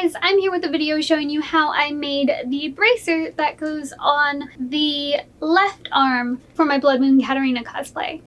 guys, I'm here with a video showing you how I made the bracer that goes on the left arm for my Blood Moon Katarina cosplay.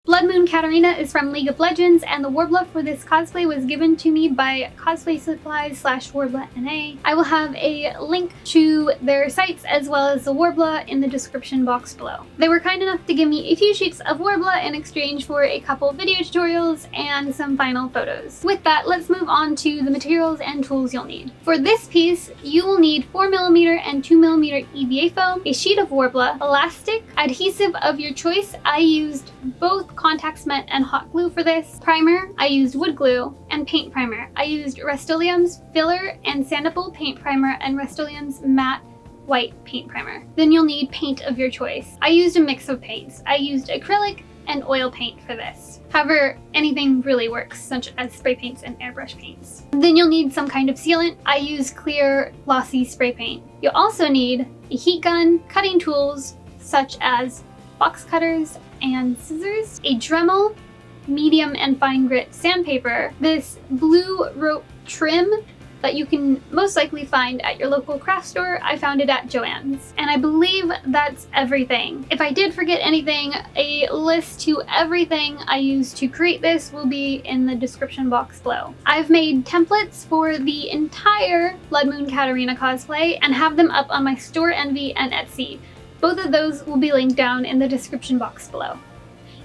Blood Moon Katarina is from League of Legends, and the Worbla for this cosplay was given to me by Cosplay Supplies / Worbla NA. I will have a link to their sites as well as the Worbla in the description box below. They were kind enough to give me a few sheets of Worbla in exchange for a couple video tutorials and some final photos. With that, let's move on to the materials and tools you'll need. For this piece, you will need 4mm and 2mm EVA foam, a sheet of Worbla, elastic, adhesive of your choice. I used both contact cement and hot glue for this. Primer, I used wood glue, and paint primer. I used Rust-Oleum's filler and sandable paint primer and Rust-Oleum's matte white paint primer. Then you'll need paint of your choice. I used a mix of paints. I used acrylic and oil paint for this. However, anything really works, such as spray paints and airbrush paints. Then you'll need some kind of sealant. I used clear glossy spray paint. You'll also need a heat gun, cutting tools such as box cutters and scissors, a Dremel, medium and fine grit sandpaper, this blue rope trim that you can most likely find at your local craft store. I found it at Joann's. And I believe that's everything. If I did forget anything, a list to everything I used to create this will be in the description box below. I've made templates for the entire Blood Moon Katarina cosplay and have them up on my store Envy and Etsy. Both of those will be linked down in the description box below.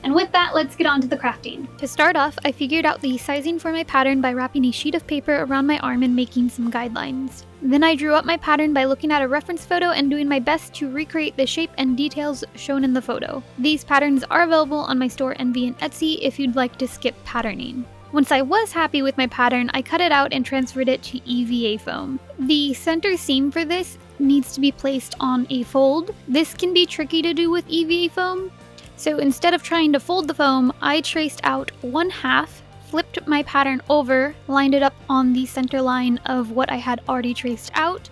And with that, let's get on to the crafting. To start off, I figured out the sizing for my pattern by wrapping a sheet of paper around my arm and making some guidelines. Then I drew up my pattern by looking at a reference photo and doing my best to recreate the shape and details shown in the photo. These patterns are available on my store Envy and Etsy if you'd like to skip patterning. Once I was happy with my pattern, I cut it out and transferred it to EVA foam. The center seam for this needs to be placed on a fold. This can be tricky to do with EVA foam, so instead of trying to fold the foam, I traced out 1/2, flipped my pattern over, lined it up on the center line of what I had already traced out,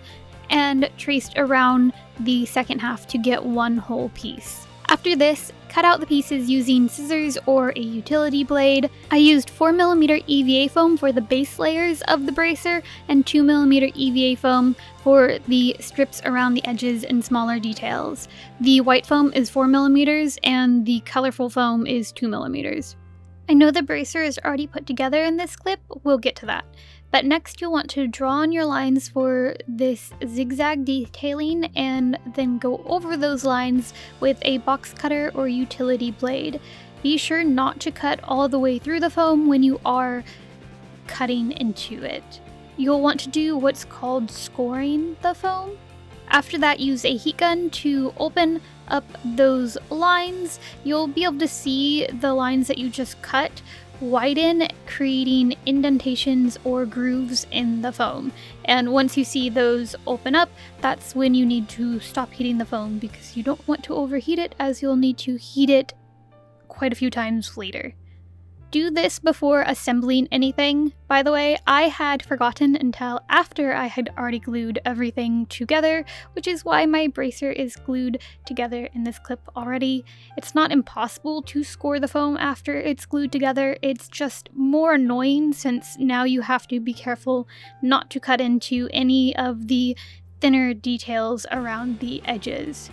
and traced around the second half to get one whole piece. After this, cut out the pieces using scissors or a utility blade. I used 4mm EVA foam for the base layers of the bracer and 2mm EVA foam for the strips around the edges and smaller details. The white foam is 4mm and the colorful foam is 2mm. I know the bracer is already put together in this clip, we'll get to that. But next you'll want to draw on your lines for this zigzag detailing and then go over those lines with a box cutter or utility blade. Be sure not to cut all the way through the foam when you are cutting into it. You'll want to do what's called scoring the foam. After that, use a heat gun to open up those lines. You'll be able to see the lines that you just cut widen, creating indentations or grooves in the foam. And once you see those open up, that's when you need to stop heating the foam because you don't want to overheat it, as you'll need to heat it quite a few times later. Do this before assembling anything. By the way, I had forgotten until after I had already glued everything together, which is why my bracer is glued together in this clip already. It's not impossible to score the foam after it's glued together, it's just more annoying since now you have to be careful not to cut into any of the thinner details around the edges.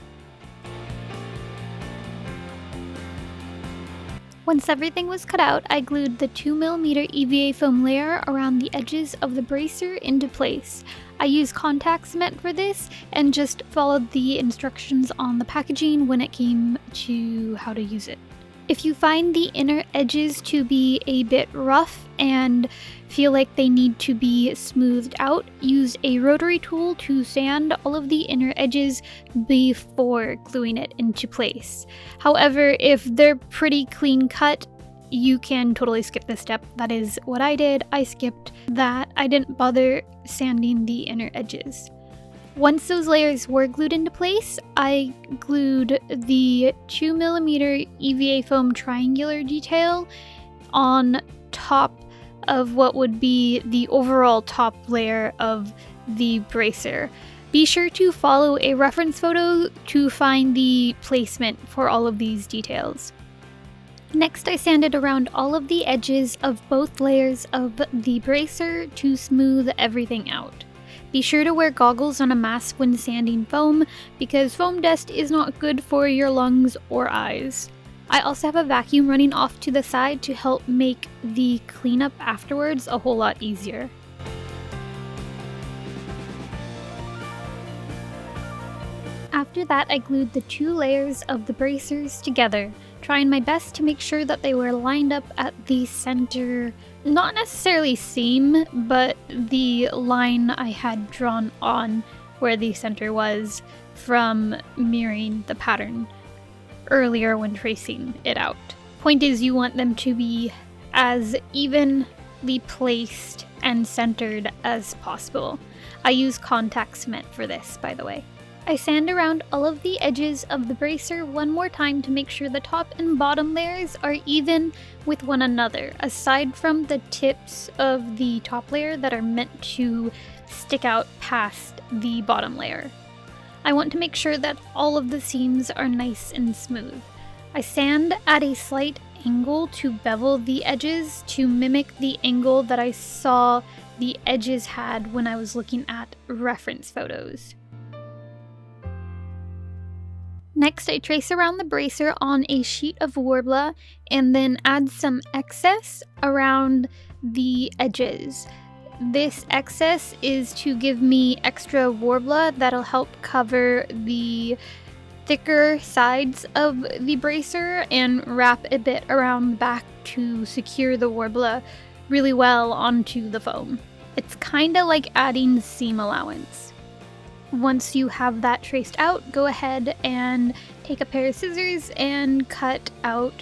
Once everything was cut out, I glued the 2mm EVA foam layer around the edges of the bracer into place. I used contact cement for this and just followed the instructions on the packaging when it came to how to use it. If you find the inner edges to be a bit rough and feel like they need to be smoothed out, use a rotary tool to sand all of the inner edges before gluing it into place. However, if they're pretty clean cut, you can totally skip this step. That is what I did. I skipped that. I didn't bother sanding the inner edges. Once those layers were glued into place, I glued the 2mm EVA foam triangular detail on top of what would be the overall top layer of the bracer. Be sure to follow a reference photo to find the placement for all of these details. Next, I sanded around all of the edges of both layers of the bracer to smooth everything out. Be sure to wear goggles on a mask when sanding foam, because foam dust is not good for your lungs or eyes. I also have a vacuum running off to the side to help make the cleanup afterwards a whole lot easier. After that, I glued the 2 layers of the bracers together, trying my best to make sure that they were lined up at the center, not necessarily seam, but the line I had drawn on where the center was from mirroring the pattern earlier when tracing it out. Point is, you want them to be as evenly placed and centered as possible. I use contact cement for this, by the way. I sand around all of the edges of the bracer one more time to make sure the top and bottom layers are even with one another, aside from the tips of the top layer that are meant to stick out past the bottom layer. I want to make sure that all of the seams are nice and smooth. I sand at a slight angle to bevel the edges to mimic the angle that I saw the edges had when I was looking at reference photos. Next, I trace around the bracer on a sheet of Worbla and then add some excess around the edges. This excess is to give me extra Worbla that'll help cover the thicker sides of the bracer and wrap a bit around the back to secure the Worbla really well onto the foam. It's kinda like adding seam allowance. Once you have that traced out, go ahead and take a pair of scissors and cut out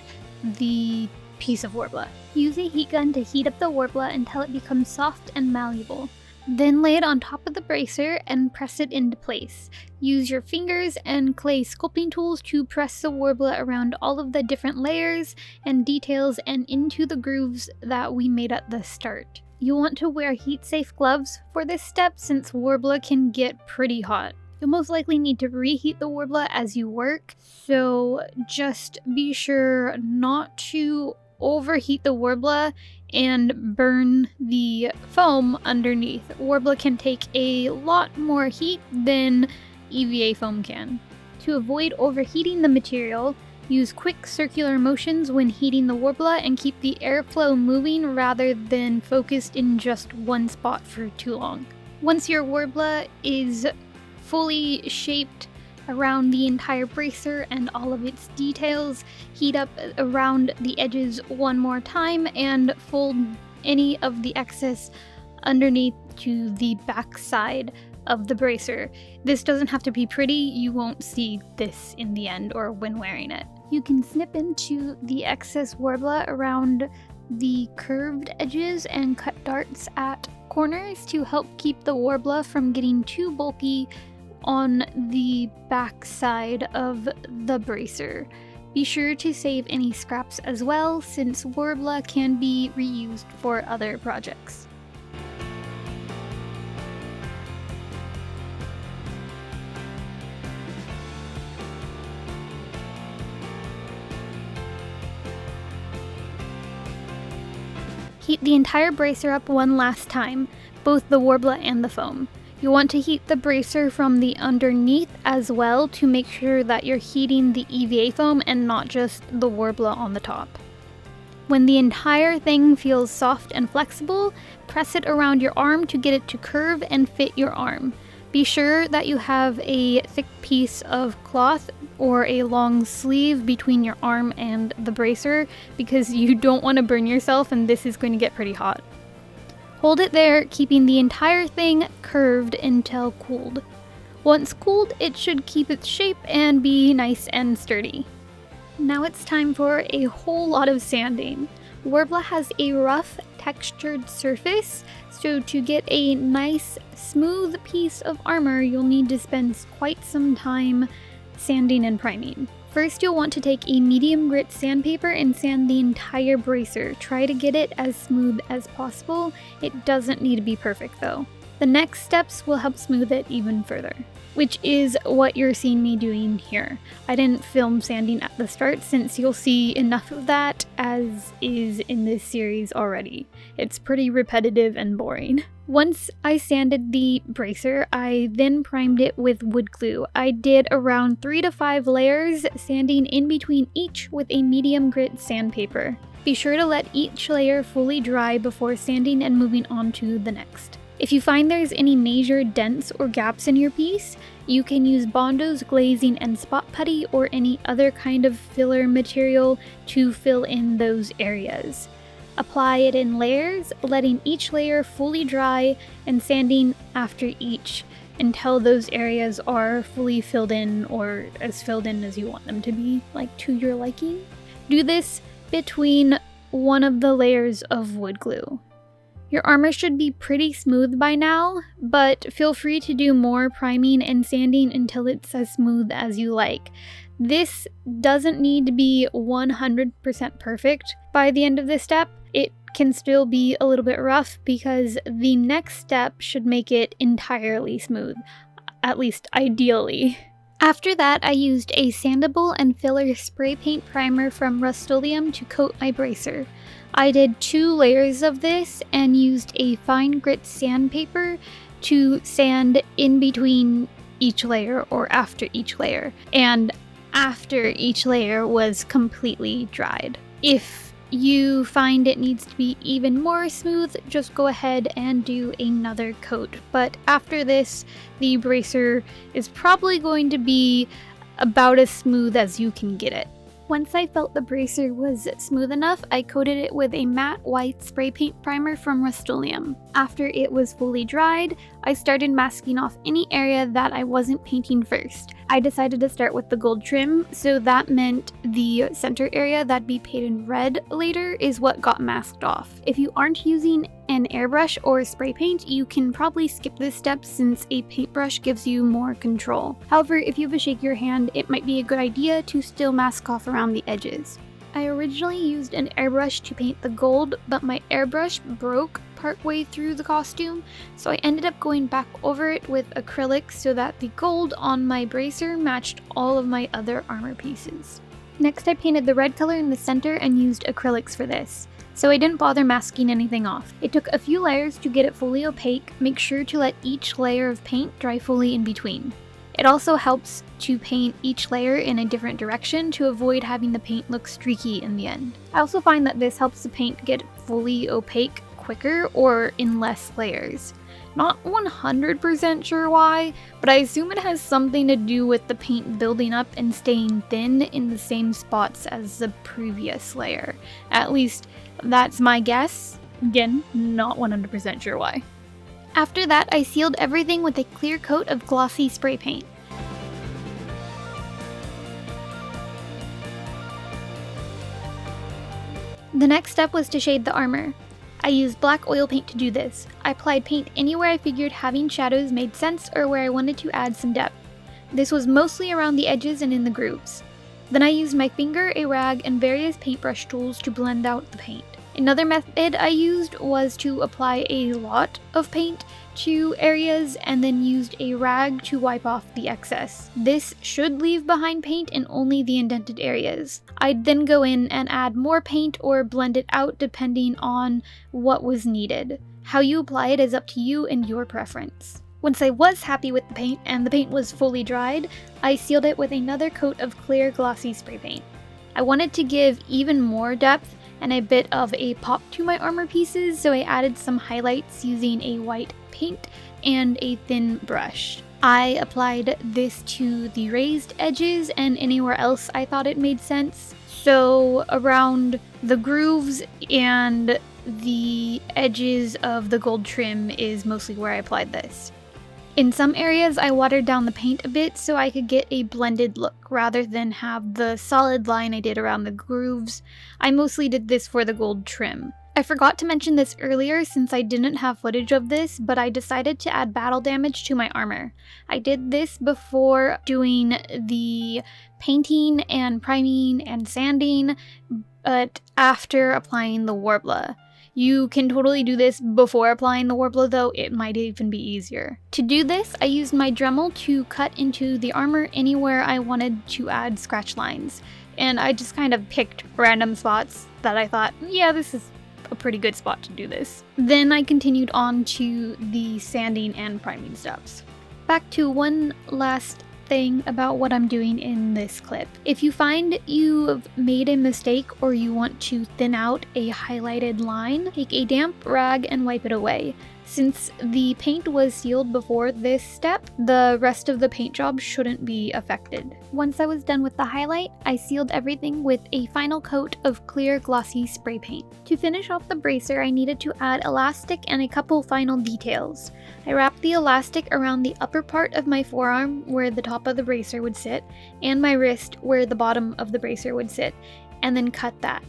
the piece of Worbla. Use a heat gun to heat up the Worbla until it becomes soft and malleable. Then lay it on top of the bracer and press it into place. Use your fingers and clay sculpting tools to press the Worbla around all of the different layers and details and into the grooves that we made at the start. You'll want to wear heat-safe gloves for this step since Worbla can get pretty hot. You'll most likely need to reheat the Worbla as you work, so just be sure not to overheat the Worbla and burn the foam underneath. Worbla can take a lot more heat than EVA foam can. To avoid overheating the material, use quick circular motions when heating the Worbla and keep the airflow moving rather than focused in just one spot for too long. Once your Worbla is fully shaped around the entire bracer and all of its details, heat up around the edges one more time and fold any of the excess underneath to the back side of the bracer. This doesn't have to be pretty, you won't see this in the end or when wearing it. You can snip into the excess Worbla around the curved edges and cut darts at corners to help keep the Worbla from getting too bulky on the back side of the bracer. Be sure to save any scraps as well, since Worbla can be reused for other projects. Heat the entire bracer up one last time, both the Worbla and the foam. You want to heat the bracer from the underneath as well to make sure that you're heating the EVA foam and not just the Worbla on the top. When the entire thing feels soft and flexible, press it around your arm to get it to curve and fit your arm. Be sure that you have a thick piece of cloth or a long sleeve between your arm and the bracer because you don't want to burn yourself and this is going to get pretty hot. Hold it there, keeping the entire thing curved until cooled. Once cooled, it should keep its shape and be nice and sturdy. Now it's time for a whole lot of sanding. Worbla has a rough, textured surface, so to get a nice, smooth piece of armor, you'll need to spend quite some time sanding and priming. First, you'll want to take a medium grit sandpaper and sand the entire bracer. Try to get it as smooth as possible. It doesn't need to be perfect though. The next steps will help smooth it even further, which is what you're seeing me doing here. I didn't film sanding at the start since you'll see enough of that as is in this series already. It's pretty repetitive and boring. Once I sanded the bracer, I then primed it with wood glue. I did around 3 to 5 layers, sanding in between each with a medium grit sandpaper. Be sure to let each layer fully dry before sanding and moving on to the next. If you find there's any major dents or gaps in your piece, you can use Bondo's glazing and spot putty or any other kind of filler material to fill in those areas. Apply it in layers, letting each layer fully dry and sanding after each until those areas are fully filled in or as filled in as you want them to be, like to your liking. Do this between one of the layers of wood glue. Your armor should be pretty smooth by now, but feel free to do more priming and sanding until it's as smooth as you like. This doesn't need to be 100% perfect by the end of this step. It can still be a little bit rough because the next step should make it entirely smooth, at least ideally. After that, I used a sandable and filler spray paint primer from Rust-Oleum to coat my bracer. I did 2 layers of this and used a fine grit sandpaper to sand in between each layer or after each layer, and after each layer was completely dried. If you find it needs to be even more smooth, just go ahead and do another coat. But after this, the bracer is probably going to be about as smooth as you can get it. Once I felt the bracer was smooth enough, I coated it with a matte white spray paint primer from Rust-Oleum. After it was fully dried, I started masking off any area that I wasn't painting first. I decided to start with the gold trim, so that meant the center area that'd be painted red later is what got masked off. If you aren't using an airbrush or spray paint, you can probably skip this step since a paintbrush gives you more control. However, if you have a shakier hand, it might be a good idea to still mask off around the edges. I originally used an airbrush to paint the gold, but my airbrush broke partway through the costume, so I ended up going back over it with acrylic so that the gold on my bracer matched all of my other armor pieces. Next, I painted the red color in the center and used acrylics for this, so I didn't bother masking anything off. It took a few layers to get it fully opaque. Make sure to let each layer of paint dry fully in between. It also helps to paint each layer in a different direction to avoid having the paint look streaky in the end. I also find that this helps the paint get fully opaque quicker or in less layers. Not 100% sure why, but I assume it has something to do with the paint building up and staying thin in the same spots as the previous layer. At least that's my guess. Again, not 100% sure why. After that, I sealed everything with a clear coat of glossy spray paint. The next step was to shade the armor. I used black oil paint to do this. I applied paint anywhere I figured having shadows made sense or where I wanted to add some depth. This was mostly around the edges and in the grooves. Then I used my finger, a rag, and various paintbrush tools to blend out the paint. Another method I used was to apply a lot of paint to areas and then used a rag to wipe off the excess. This should leave behind paint in only the indented areas. I'd then go in and add more paint or blend it out depending on what was needed. How you apply it is up to you and your preference. Once I was happy with the paint and the paint was fully dried, I sealed it with another coat of clear glossy spray paint. I wanted to give even more depth and a bit of a pop to my armor pieces, so I added some highlights using a white paint and a thin brush. I applied this to the raised edges and anywhere else I thought it made sense. So around the grooves and the edges of the gold trim is mostly where I applied this. In some areas, I watered down the paint a bit so I could get a blended look rather than have the solid line I did around the grooves. I mostly did this for the gold trim. I forgot to mention this earlier since I didn't have footage of this, but I decided to add battle damage to my armor. I did this before doing the painting and priming and sanding, but after applying the Worbla. You can totally do this before applying the Worbla though, it might even be easier. To do this, I used my Dremel to cut into the armor anywhere I wanted to add scratch lines. And I just kind of picked random spots that I thought, yeah, this is a pretty good spot to do this. Then I continued on to the sanding and priming steps. Back to one last thing about what I'm doing in this clip. If you find you've made a mistake or you want to thin out a highlighted line, take a damp rag and wipe it away. Since the paint was sealed before this step, the rest of the paint job shouldn't be affected. Once I was done with the highlight, I sealed everything with a final coat of clear glossy spray paint. To finish off the bracer, I needed to add elastic and a couple final details. I wrapped the elastic around the upper part of my forearm where the top of the bracer would sit, and my wrist where the bottom of the bracer would sit, and then cut that.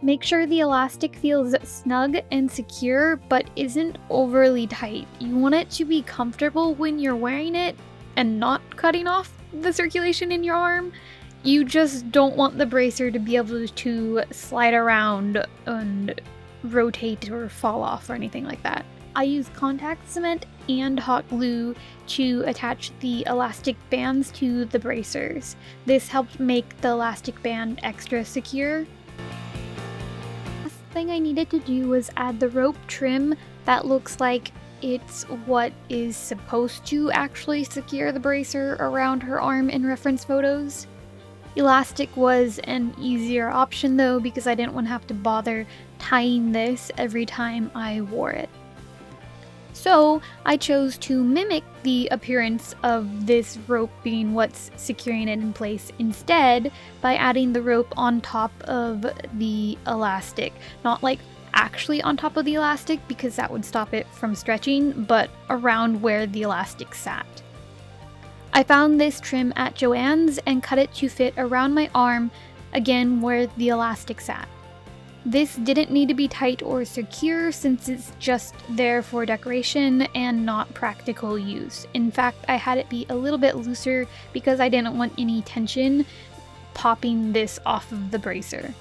Make sure the elastic feels snug and secure, but isn't overly tight. You want it to be comfortable when you're wearing it and not cutting off the circulation in your arm. You just don't want the bracer to be able to slide around and rotate or fall off or anything like that. I use contact cement and hot glue to attach the elastic bands to the bracers. This helped make the elastic band extra secure. Thing I needed to do was add the rope trim that looks like it's what is supposed to actually secure the bracer around her arm in reference photos. Elastic was an easier option though, because I didn't want to have to bother tying this every time I wore it. So I chose to mimic the appearance of this rope being what's securing it in place instead by adding the rope on top of the elastic. Not like actually on top of the elastic because that would stop it from stretching, but around where the elastic sat. I found this trim at Joann's and cut it to fit around my arm, again where the elastic sat. This didn't need to be tight or secure since it's just there for decoration and not practical use. In fact, I had it be a little bit looser because I didn't want any tension popping this off of the bracer.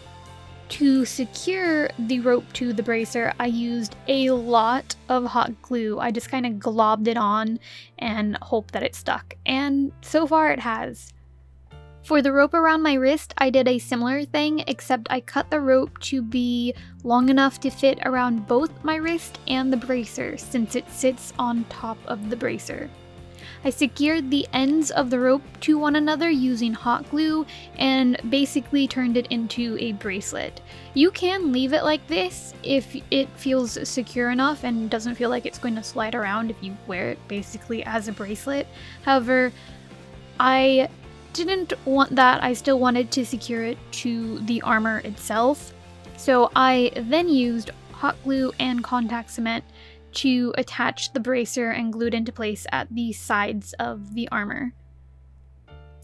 To secure the rope to the bracer, I used a lot of hot glue. I just kind of globbed it on and hoped that it stuck, and so far it has. For the rope around my wrist, I did a similar thing, except I cut the rope to be long enough to fit around both my wrist and the bracer, since it sits on top of the bracer. I secured the ends of the rope to one another using hot glue and basically turned it into a bracelet. You can leave it like this if it feels secure enough and doesn't feel like it's going to slide around if you wear it basically as a bracelet. However, I didn't want that. I still wanted to secure it to the armor itself. So I then used hot glue and contact cement to attach the bracer and glue it into place at the sides of the armor.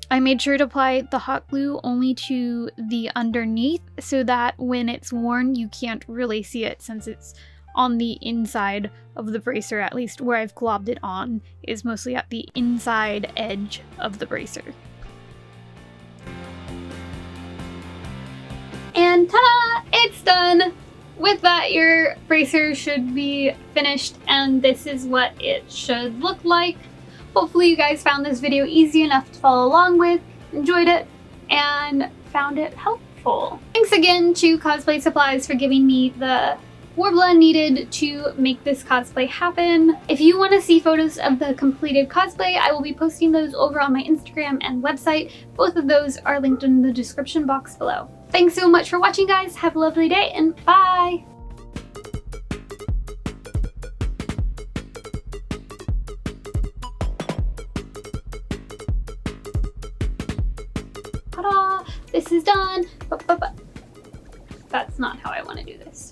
I made sure to apply the hot glue only to the underneath so that when it's worn you can't really see it, since it's on the inside of the bracer. At least where I've globbed it on is mostly at the inside edge of the bracer. And ta-da! It's done! With that, your bracer should be finished, and this is what it should look like. Hopefully you guys found this video easy enough to follow along with, enjoyed it, and found it helpful. Thanks again to Cosplay Supplies for giving me the Worbla needed to make this cosplay happen. If you want to see photos of the completed cosplay, I will be posting those over on my Instagram and website. Both of those are linked in the description box below. Thanks so much for watching, guys. Have a lovely day, and bye! Ta-da! This is done! That's not how I want to do this.